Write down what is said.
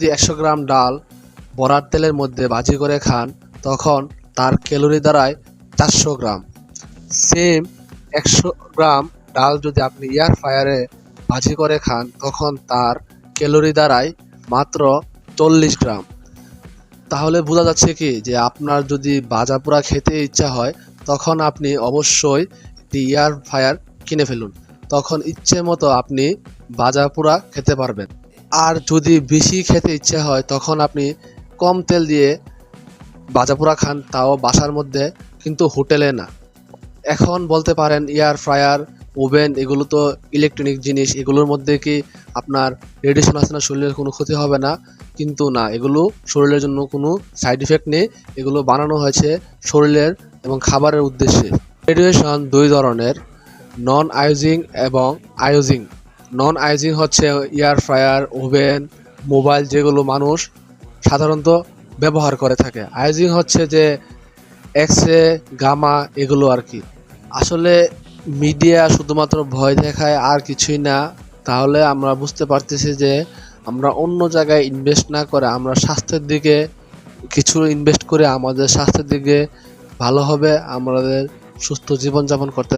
যদি 100 গ্রাম ডাল বড়ার তেলের মধ্যে ভাজি করে খান তখন তার ক্যালোরি দাঁড়ায় 400 গ্রাম। সেম 100 গ্রাম ডাল যদি আপনি এয়ার ফ্রায়ারে ভাজি করে খান তখন তার ক্যালোরি দাঁড়ায় মাত্র 40 গ্রাম। তাহলে বোঝা যাচ্ছে কি যে আপনার যদি ভাজা পোড়া খেতে ইচ্ছা হয় তখন আপনি অবশ্যই একটি এয়ার ফ্রায়ার কিনে ফেলুন, তখন ইচ্ছে মতো আপনি ভাজা পোড়া খেতে পারবেন। আর যদি বেশি খেতে ইচ্ছে হয় তখন আপনি কম তেল দিয়ে ভাজা পোড়া খান, তাও বাসার মধ্যে, কিন্তু হোটেলে না। এখন বলতে পারেন এয়ার ফ্রায়ার, ওভেন এগুলো তো ইলেকট্রনিক জিনিস, এগুলোর মধ্যে কি আপনার রেডিয়েশন আছে না, শরীরের কোনো ক্ষতি হবে না? কিন্তু না, এগুলো শরীরের জন্য কোনো সাইড ইফেক্ট নেই। এগুলো বানানো হয়েছে শরীরের এবং খাবারের উদ্দেশ্যে। রেডিয়েশন দুই ধরনের, নন আয়োজিং এবং আয়োজিং। নন আয়োজিং হচ্ছে এয়ার ফ্রায়ার, ওভেন, মোবাইল যেগুলো মানুষ সাধারণত ব্যবহার করে থাকে। আয়োজিং হচ্ছে যে এক্স রে, গামা এগুলো আর কি। আসলে মিডিয়া শুধুমাত্র ভয় দেখায় আর কিছুই না। তাহলে আমরা বুঝতে পারতেছি যে আমরা অন্য জায়গায় ইনভেস্ট না করে আমরা স্বাস্থ্যের দিকে কিছু ইনভেস্ট করে আমাদের স্বাস্থ্যের দিকে ভালো হবে, আমাদের সুস্থ জীবনযাপন করতে